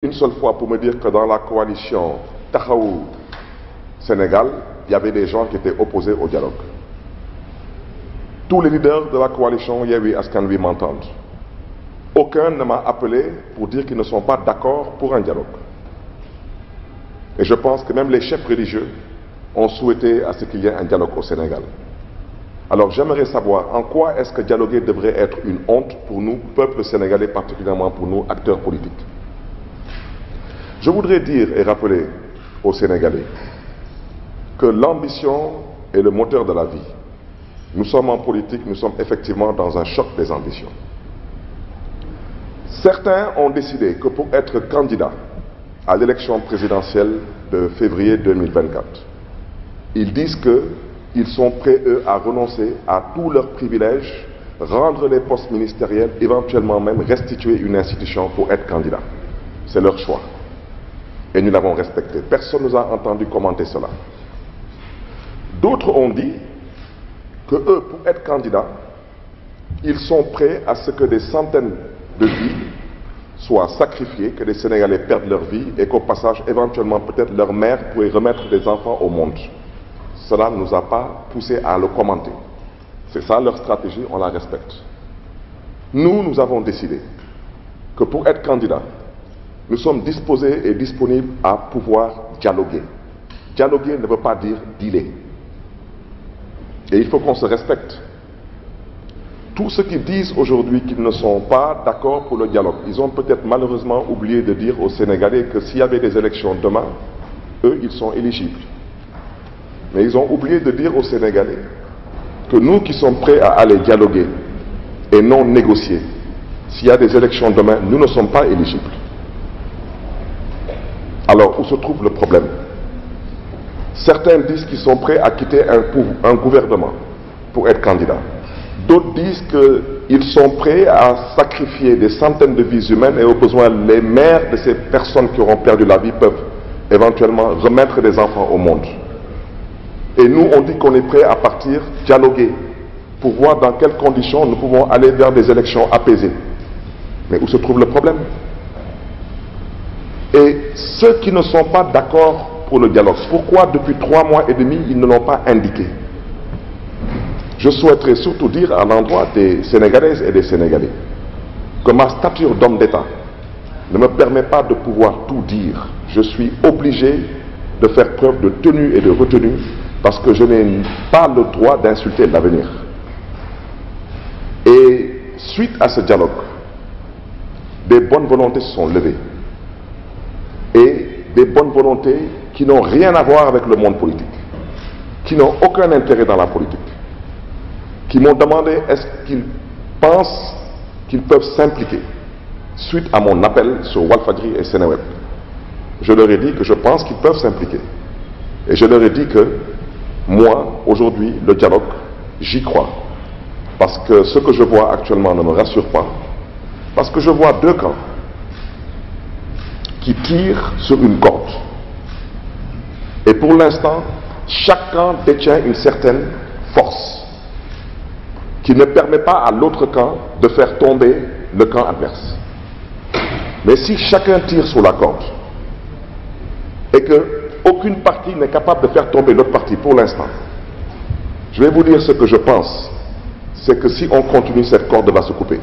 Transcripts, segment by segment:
Une seule fois pour me dire que dans la coalition Taxawu Sénégal, il y avait des gens qui étaient opposés au dialogue. Tous les leaders de la coalition Yewwi Askan Wi m'entendent. Aucun ne m'a appelé pour dire qu'ils ne sont pas d'accord pour un dialogue. Et je pense que même les chefs religieux ont souhaité à ce qu'il y ait un dialogue au Sénégal. Alors j'aimerais savoir en quoi est-ce que dialoguer devrait être une honte pour nous, peuple sénégalais, particulièrement pour nous, acteurs politiques. Je voudrais dire et rappeler aux Sénégalais que l'ambition est le moteur de la vie. Nous sommes en politique, nous sommes effectivement dans un choc des ambitions. Certains ont décidé que pour être candidat à l'élection présidentielle de février 2024, ils disent qu'ils sont prêts, eux, à renoncer à tous leurs privilèges, rendre les postes ministériels, éventuellement même restituer une institution pour être candidat. C'est leur choix. Et nous l'avons respecté. Personne ne nous a entendu commenter cela. D'autres ont dit que eux, pour être candidats, ils sont prêts à ce que des centaines de vies soient sacrifiées, que les Sénégalais perdent leur vie et qu'au passage, éventuellement, peut-être leur mère pourrait remettre des enfants au monde. Cela ne nous a pas poussé à le commenter. C'est ça leur stratégie, on la respecte. Nous avons décidé que pour être candidats, nous sommes disposés et disponibles à pouvoir dialoguer. Dialoguer ne veut pas dire dealer. Et il faut qu'on se respecte. Tous ceux qui disent aujourd'hui qu'ils ne sont pas d'accord pour le dialogue, ils ont peut-être malheureusement oublié de dire aux Sénégalais que s'il y avait des élections demain, eux, ils sont éligibles. Mais ils ont oublié de dire aux Sénégalais que nous qui sommes prêts à aller dialoguer et non négocier, s'il y a des élections demain, nous ne sommes pas éligibles. Alors, où se trouve le problème? Certains disent qu'ils sont prêts à quitter un gouvernement pour être candidats. D'autres disent qu'ils sont prêts à sacrifier des centaines de vies humaines et au besoin, les mères de ces personnes qui auront perdu la vie peuvent éventuellement remettre des enfants au monde. Et nous, on dit qu'on est prêt à partir dialoguer pour voir dans quelles conditions nous pouvons aller vers des élections apaisées. Mais où se trouve le problème? Et ceux qui ne sont pas d'accord pour le dialogue, pourquoi depuis 3 mois et demi ils ne l'ont pas indiqué? Je souhaiterais surtout dire à l'endroit des Sénégalaises et des Sénégalais que ma stature d'homme d'État ne me permet pas de pouvoir tout dire. Je suis obligé de faire preuve de tenue et de retenue parce que je n'ai pas le droit d'insulter l'avenir. Et suite à ce dialogue, des bonnes volontés se sont levées. Et des bonnes volontés qui n'ont rien à voir avec le monde politique, qui n'ont aucun intérêt dans la politique, qui m'ont demandé est-ce qu'ils pensent qu'ils peuvent s'impliquer suite à mon appel sur Walfadjri et Seneweb. Je leur ai dit que je pense qu'ils peuvent s'impliquer. Et je leur ai dit que moi, aujourd'hui, le dialogue, j'y crois. Parce que ce que je vois actuellement ne me rassure pas. Parce que je vois 2 camps qui tirent sur une corde. Et pour l'instant, chaque camp détient une certaine force qui ne permet pas à l'autre camp de faire tomber le camp adverse. Mais si chacun tire sur la corde et qu'aucune partie n'est capable de faire tomber l'autre partie pour l'instant, je vais vous dire ce que je pense, c'est que si on continue, cette corde va se couper.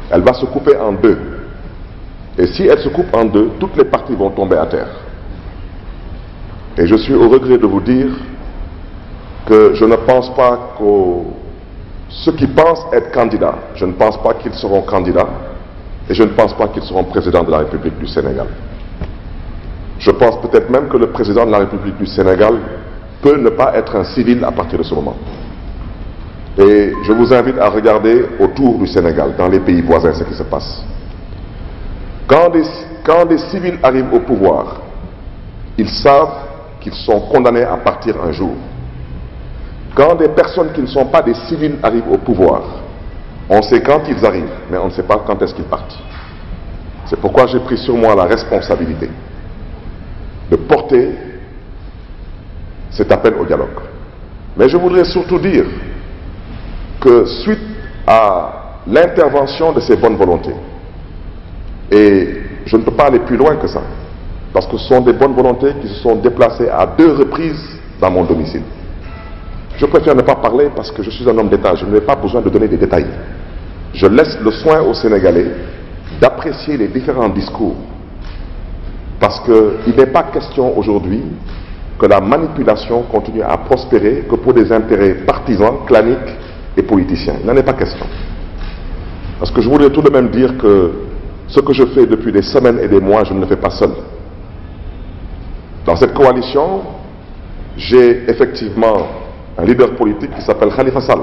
Elle va se couper en 2. Et si elle se coupe en 2, toutes les parties vont tomber à terre. Et je suis au regret de vous dire que je ne pense pas que ceux qui pensent être candidats, je ne pense pas qu'ils seront candidats et je ne pense pas qu'ils seront présidents de la République du Sénégal. Je pense peut-être même que le président de la République du Sénégal peut ne pas être un civil à partir de ce moment. Et je vous invite à regarder autour du Sénégal, dans les pays voisins, ce qui se passe. Quand des civils arrivent au pouvoir, ils savent qu'ils sont condamnés à partir un jour. Quand des personnes qui ne sont pas des civils arrivent au pouvoir, on sait quand ils arrivent, mais on ne sait pas quand est-ce qu'ils partent. C'est pourquoi j'ai pris sur moi la responsabilité de porter cet appel au dialogue. Mais je voudrais surtout dire que suite à l'intervention de ces bonnes volontés, et je ne peux pas aller plus loin que ça. Parce que ce sont des bonnes volontés qui se sont déplacées à 2 reprises dans mon domicile. Je préfère ne pas parler parce que je suis un homme d'État, je n'ai pas besoin de donner des détails. Je laisse le soin aux Sénégalais d'apprécier les différents discours. Parce qu'il n'est pas question aujourd'hui que la manipulation continue à prospérer que pour des intérêts partisans, claniques et politiciens. Il n'en est pas question. Parce que je voudrais tout de même dire que ce que je fais depuis des semaines et des mois, je ne le fais pas seul. Dans cette coalition, j'ai effectivement un leader politique qui s'appelle Khalifa Sall.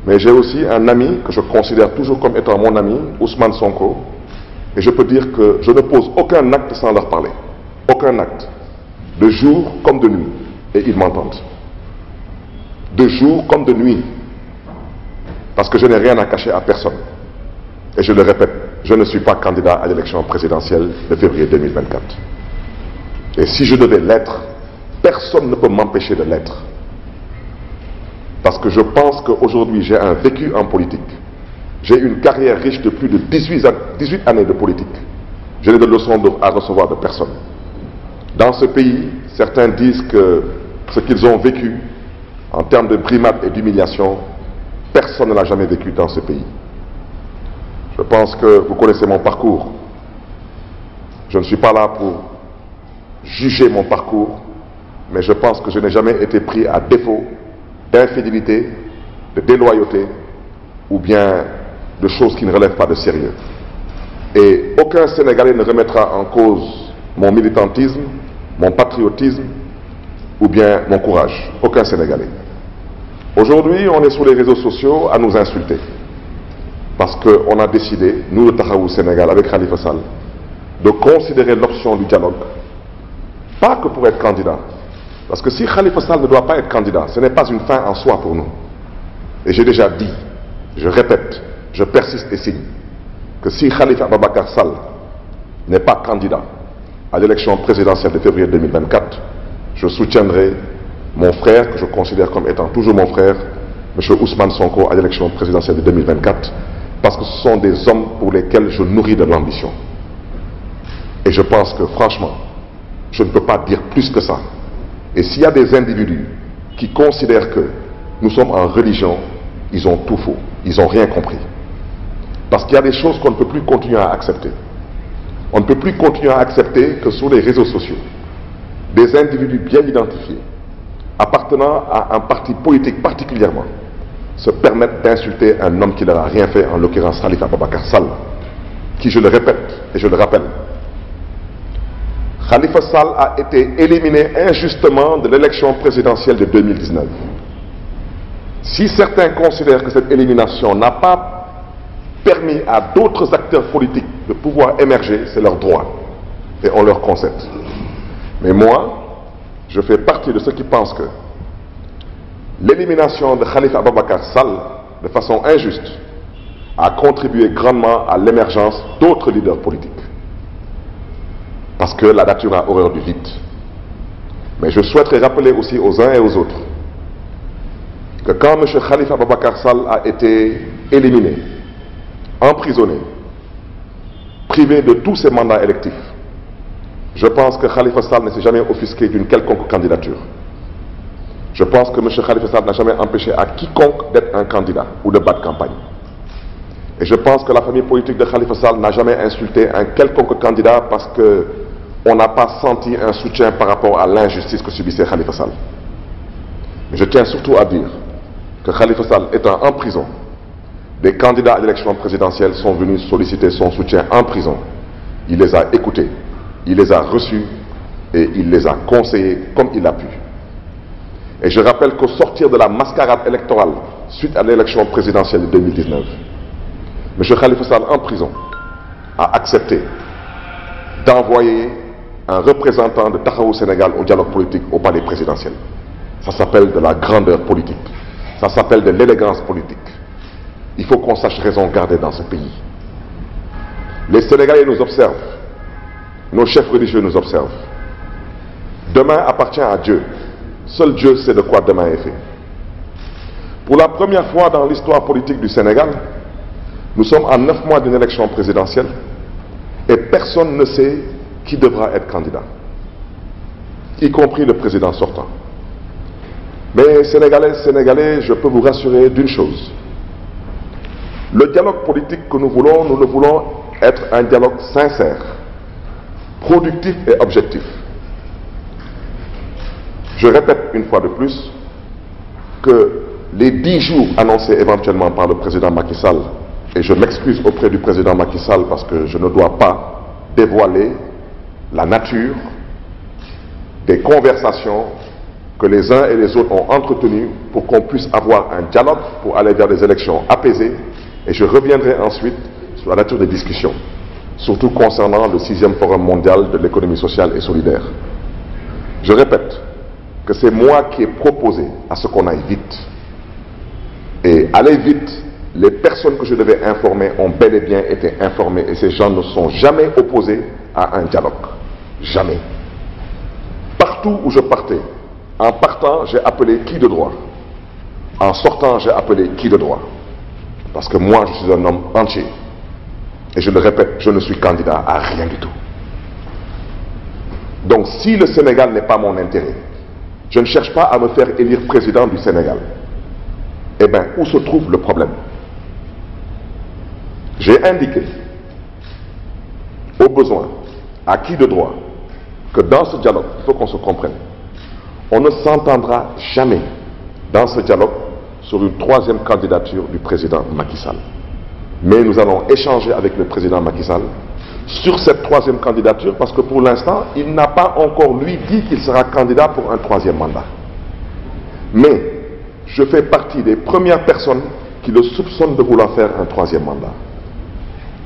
Mais j'ai aussi un ami que je considère toujours comme étant mon ami, Ousmane Sonko. Et je peux dire que je ne pose aucun acte sans leur parler. Aucun acte. De jour comme de nuit. Et ils m'entendent. De jour comme de nuit. Parce que je n'ai rien à cacher à personne. Et je le répète, je ne suis pas candidat à l'élection présidentielle de février 2024. Et si je devais l'être, personne ne peut m'empêcher de l'être. Parce que je pense qu'aujourd'hui j'ai un vécu en politique. J'ai une carrière riche de plus de 18 années de politique. Je n'ai de leçons à recevoir de personne. Dans ce pays, certains disent que ce qu'ils ont vécu en termes de brimade et d'humiliation, personne ne l'a jamais vécu dans ce pays. Je pense que vous connaissez mon parcours. Je ne suis pas là pour juger mon parcours, mais je pense que je n'ai jamais été pris à défaut d'infidélité, de déloyauté ou bien de choses qui ne relèvent pas de sérieux. Et aucun Sénégalais ne remettra en cause mon militantisme, mon patriotisme ou bien mon courage. Aucun Sénégalais. Aujourd'hui, on est sur les réseaux sociaux à nous insulter. Parce qu'on a décidé, nous le Taxawu Sénégal avec Khalifa Sall, de considérer l'option du dialogue, pas que pour être candidat. Parce que si Khalifa Sall ne doit pas être candidat, ce n'est pas une fin en soi pour nous. Et j'ai déjà dit, je répète, je persiste et signe, que si Khalifa Ababacar Sall n'est pas candidat à l'élection présidentielle de février 2024, je soutiendrai mon frère, que je considère comme étant toujours mon frère, M. Ousmane Sonko, à l'élection présidentielle de 2024, parce que ce sont des hommes pour lesquels je nourris de l'ambition. Et je pense que franchement, je ne peux pas dire plus que ça. Et s'il y a des individus qui considèrent que nous sommes en religion, ils ont tout faux, ils n'ont rien compris. Parce qu'il y a des choses qu'on ne peut plus continuer à accepter. On ne peut plus continuer à accepter que sur les réseaux sociaux, des individus bien identifiés, appartenant à un parti politique particulièrement, se permettent d'insulter un homme qui ne leur a rien fait, en l'occurrence Khalifa Ababacar Sall, qui, je le répète et je le rappelle, Khalifa Sall a été éliminé injustement de l'élection présidentielle de 2019. Si certains considèrent que cette élimination n'a pas permis à d'autres acteurs politiques de pouvoir émerger, c'est leur droit et on leur concède. Mais moi, je fais partie de ceux qui pensent que l'élimination de Khalifa Ababacar Sall de façon injuste a contribué grandement à l'émergence d'autres leaders politiques. Parce que la nature a horreur du vide. Mais je souhaiterais rappeler aussi aux uns et aux autres que quand M. Khalifa Ababacar Sall a été éliminé, emprisonné, privé de tous ses mandats électifs, je pense que Khalifa Sall ne s'est jamais offusqué d'une quelconque candidature. Je pense que M. Khalifa Sall n'a jamais empêché à quiconque d'être un candidat ou de battre campagne. Et je pense que la famille politique de Khalifa Sall n'a jamais insulté un quelconque candidat parce qu'on n'a pas senti un soutien par rapport à l'injustice que subissait Khalifa Sall. Mais je tiens surtout à dire que Khalifa Sall étant en prison, des candidats à l'élection présidentielle sont venus solliciter son soutien en prison. Il les a écoutés, il les a reçus et il les a conseillés comme il a pu. Et je rappelle qu'au sortir de la mascarade électorale suite à l'élection présidentielle de 2019, M. Khalifa Sall en prison a accepté d'envoyer un représentant de Taxawu Sénégal au dialogue politique au palais présidentiel. Ça s'appelle de la grandeur politique, ça s'appelle de l'élégance politique. Il faut qu'on sache raison garder dans ce pays. Les Sénégalais nous observent, nos chefs religieux nous observent. Demain appartient à Dieu. Seul Dieu sait de quoi demain est fait. Pour la première fois dans l'histoire politique du Sénégal, nous sommes à 9 mois d'une élection présidentielle et personne ne sait qui devra être candidat, y compris le président sortant. Mais Sénégalais, je peux vous rassurer d'une chose. Le dialogue politique que nous le voulons être un dialogue sincère, productif et objectif. Je répète une fois de plus que les 10 jours annoncés éventuellement par le président Macky Sall, et je m'excuse auprès du président Macky Sall parce que je ne dois pas dévoiler la nature des conversations que les uns et les autres ont entretenues pour qu'on puisse avoir un dialogue pour aller vers des élections apaisées, et je reviendrai ensuite sur la nature des discussions, surtout concernant le 6e Forum mondial de l'économie sociale et solidaire. Je répète que c'est moi qui ai proposé à ce qu'on aille vite. Et aller vite, les personnes que je devais informer ont bel et bien été informées, et ces gens ne sont jamais opposés à un dialogue. Jamais. Partout où je partais, en partant, j'ai appelé qui de droit. En sortant, j'ai appelé qui de droit. Parce que moi, je suis un homme entier. Et je le répète, je ne suis candidat à rien du tout. Donc si le Sénégal n'est pas mon intérêt, je ne cherche pas à me faire élire président du Sénégal. Eh bien, où se trouve le problème? J'ai indiqué, au besoin, à qui de droit, que dans ce dialogue, il faut qu'on se comprenne. On ne s'entendra jamais dans ce dialogue sur une 3e candidature du président Macky Sall. Mais nous allons échanger avec le président Macky Sall sur cette 3e candidature, parce que pour l'instant, il n'a pas encore lui dit qu'il sera candidat pour un 3e mandat. Mais je fais partie des premières personnes qui le soupçonnent de vouloir faire un 3e mandat.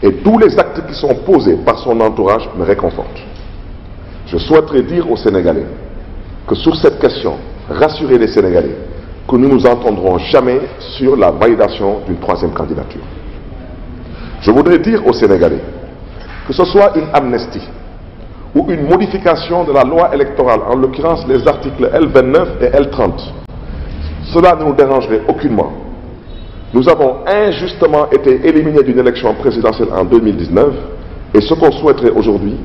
Et tous les actes qui sont posés par son entourage me réconfortent. Je souhaiterais dire aux Sénégalais que sur cette question, rassurer les Sénégalais que nous ne nous entendrons jamais sur la validation d'une 3e candidature. Je voudrais dire aux Sénégalais que ce soit une amnistie ou une modification de la loi électorale, en l'occurrence les articles L29 et L30, cela ne nous dérangerait aucunement. Nous avons injustement été éliminés d'une élection présidentielle en 2019, et ce qu'on souhaiterait aujourd'hui,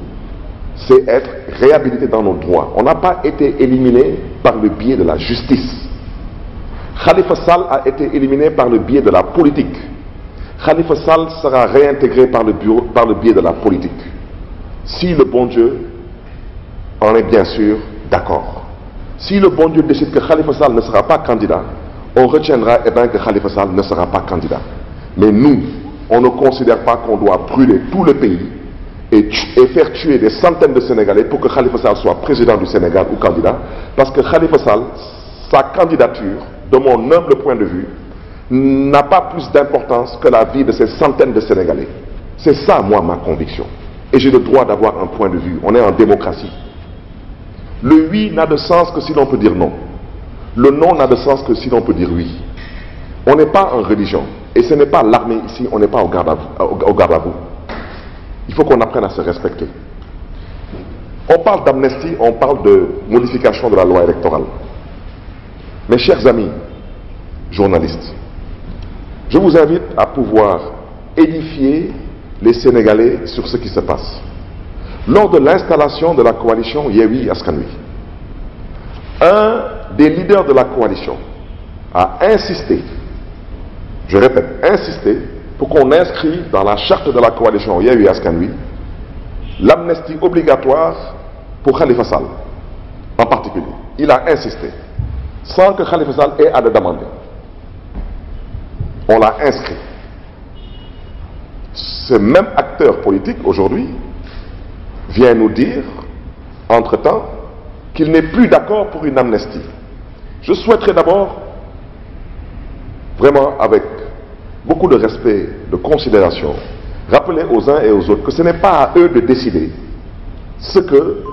c'est être réhabilité dans nos droits. On n'a pas été éliminé par le biais de la justice. Khalifa Sall a été éliminé par le biais de la politique. Khalifa Sall sera réintégré par le biais de la politique. Si le bon Dieu en est bien sûr d'accord. Si le bon Dieu décide que Khalifa Sall ne sera pas candidat, on retiendra que Khalifa Sall ne sera pas candidat. Mais nous, on ne considère pas qu'on doit brûler tout le pays et faire tuer des centaines de Sénégalais pour que Khalifa Sall soit président du Sénégal ou candidat, parce que Khalifa Sall, sa candidature, de mon humble point de vue, n'a pas plus d'importance que la vie de ces centaines de Sénégalais. C'est ça, moi, ma conviction. Et j'ai le droit d'avoir un point de vue. On est en démocratie. Le oui n'a de sens que si l'on peut dire non. Le non n'a de sens que si l'on peut dire oui. On n'est pas en religion. Et ce n'est pas l'armée ici, on n'est pas au garde à vous. Il faut qu'on apprenne à se respecter. On parle d'amnistie, on parle de modification de la loi électorale. Mes chers amis journalistes, je vous invite à pouvoir édifier les Sénégalais sur ce qui se passe. Lors de l'installation de la coalition Yewwi Askan Wi, un des leaders de la coalition a insisté, je répète, insisté, pour qu'on inscrive dans la charte de la coalition Yewwi Askan Wi l'amnistie obligatoire pour Khalifa Sall, en particulier. Il a insisté, sans que Khalifa Sall ait à le demander. On l'a inscrit. Ce même acteur politique, aujourd'hui, vient nous dire, entre-temps, qu'il n'est plus d'accord pour une amnistie. Je souhaiterais d'abord, vraiment avec beaucoup de respect, de considération, rappeler aux uns et aux autres que ce n'est pas à eux de décider ce que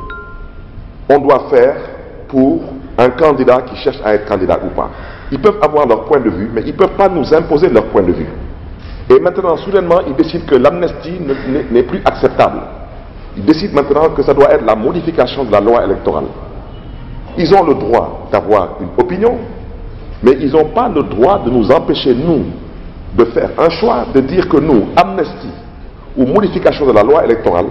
on doit faire pour un candidat qui cherche à être candidat ou pas. Ils peuvent avoir leur point de vue, mais ils ne peuvent pas nous imposer leur point de vue. Et maintenant, soudainement, ils décident que l'amnistie n'est plus acceptable. Ils décident maintenant que ça doit être la modification de la loi électorale. Ils ont le droit d'avoir une opinion, mais ils n'ont pas le droit de nous empêcher, nous, de faire un choix, de dire que nous, amnistie ou modification de la loi électorale,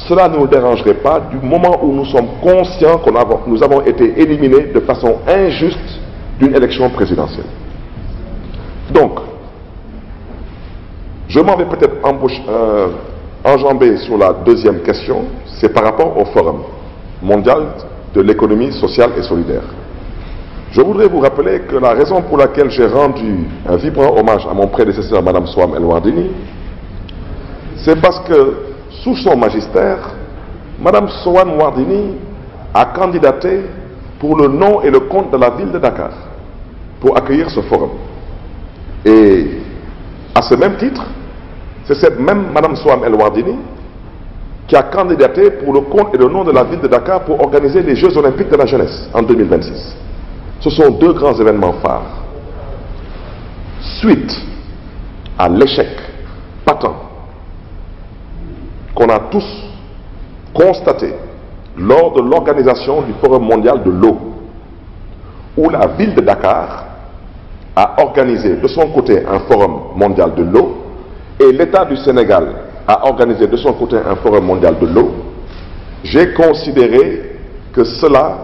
cela ne nous dérangerait pas du moment où nous sommes conscients que nous avons été éliminés de façon injuste d'une élection présidentielle. Donc, je m'en vais peut-être enjamber sur la deuxième question, c'est par rapport au Forum mondial de l'économie sociale et solidaire. Je voudrais vous rappeler que la raison pour laquelle j'ai rendu un vibrant hommage à mon prédécesseur, Mme Soham El Wardini, c'est parce que, sous son magistère, Mme Soham Wardini a candidaté pour le nom et le compte de la ville de Dakar pour accueillir ce forum. Et à ce même titre, c'est cette même Mme Soham El Wardini qui a candidaté pour le compte et le nom de la ville de Dakar pour organiser les Jeux Olympiques de la jeunesse en 2026. Ce sont deux grands événements phares. Suite à l'échec patent qu'on a tous constaté lors de l'organisation du Forum mondial de l'eau, où la ville de Dakar a organisé de son côté un Forum mondial de l'eau et l'État du Sénégal a organisé de son côté un Forum mondial de l'eau, j'ai considéré que cela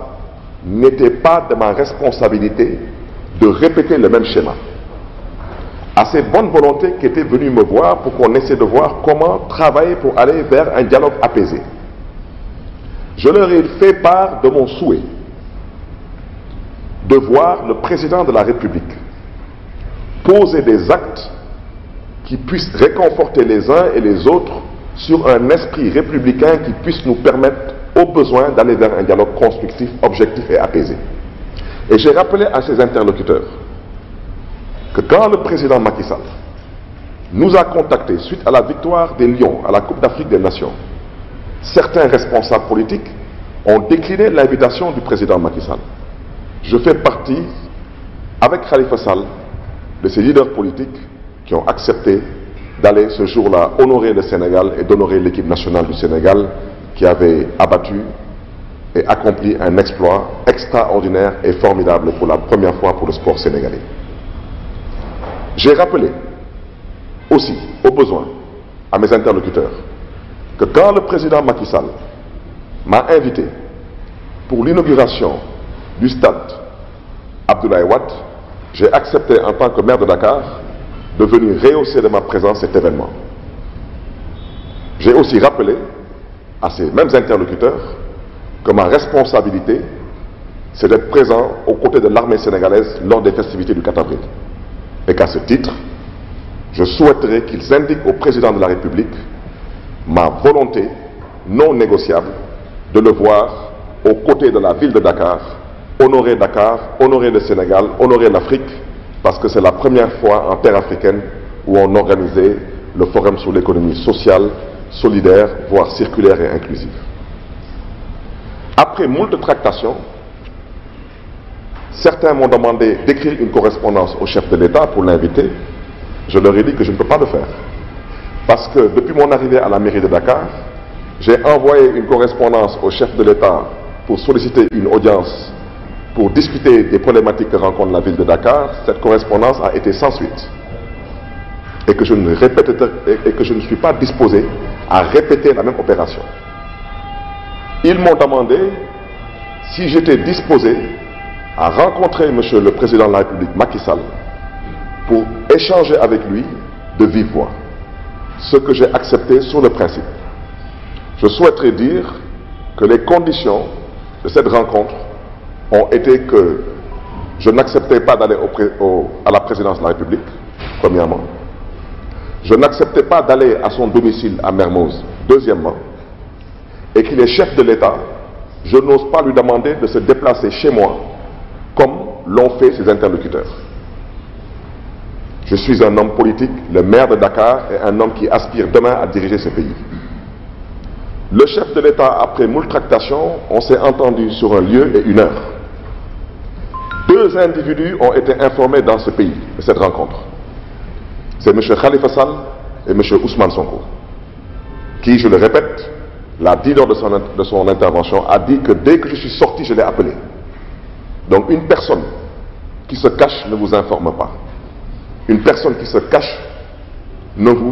n'était pas de ma responsabilité de répéter le même schéma. À ces bonnes volontés qui étaient venues me voir pour qu'on essaie de voir comment travailler pour aller vers un dialogue apaisé. Je leur ai fait part de mon souhait de voir le président de la République poser des actes qui puissent réconforter les uns et les autres sur un esprit républicain qui puisse nous permettre au besoin d'aller vers un dialogue constructif, objectif et apaisé. Et j'ai rappelé à ses interlocuteurs que quand le président Macky Sall nous a contactés suite à la victoire des Lions à la Coupe d'Afrique des Nations, certains responsables politiques ont décliné l'invitation du président Macky Sall. Je fais partie, avec Khalifa Sall, de ces leaders politiques qui ont accepté d'aller ce jour-là honorer le Sénégal et d'honorer l'équipe nationale du Sénégal qui avait abattu et accompli un exploit extraordinaire et formidable pour la première fois pour le sport sénégalais. J'ai rappelé aussi, au besoin, à mes interlocuteurs, que quand le président Macky Sall m'a invité pour l'inauguration du stade Abdoulaye Wade, j'ai accepté en tant que maire de Dakar de venir rehausser de ma présence cet événement. J'ai aussi rappelé à ces mêmes interlocuteurs que ma responsabilité, c'est d'être présent aux côtés de l'armée sénégalaise lors des festivités du 4 avril. Et qu'à ce titre, je souhaiterais qu'ils indiquent au président de la République ma volonté non négociable de le voir aux côtés de la ville de Dakar, honorer le Sénégal, honorer l'Afrique, parce que c'est la première fois en terre africaine où on organisait le Forum sur l'économie sociale, solidaire, voire circulaire et inclusive. Après moult tractations, certains m'ont demandé d'écrire une correspondance au chef de l'État pour l'inviter. Je leur ai dit que je ne peux pas le faire. Parce que depuis mon arrivée à la mairie de Dakar, j'ai envoyé une correspondance au chef de l'État pour solliciter une audience pour discuter des problématiques que rencontre la ville de Dakar. Cette correspondance a été sans suite. Et que je ne suis pas disposé à répéter la même opération. Ils m'ont demandé si j'étais disposé à rencontrer Monsieur le Président de la République, Macky Sall, pour échanger avec lui de vive voix. Ce que j'ai accepté sur le principe. Je souhaiterais dire que les conditions de cette rencontre ont été que je n'acceptais pas d'aller à la présidence de la République, premièrement. Je n'acceptais pas d'aller à son domicile à Mermoz, deuxièmement. Et qu'il est chef de l'État, je n'ose pas lui demander de se déplacer chez moi comme l'ont fait ses interlocuteurs. Je suis un homme politique, le maire de Dakar est un homme qui aspire demain à diriger ce pays. Le chef de l'État, après moult tractations, on s'est entendu sur un lieu et une heure. 2 individus ont été informés dans ce pays de cette rencontre. C'est M. Khalifa Sall et M. Ousmane Sonko, qui, je le répète, l'a dit lors de son intervention, a dit que dès que je suis sorti, je l'ai appelé. Donc une personne qui se cache ne vous informe pas. Une personne qui se cache ne vous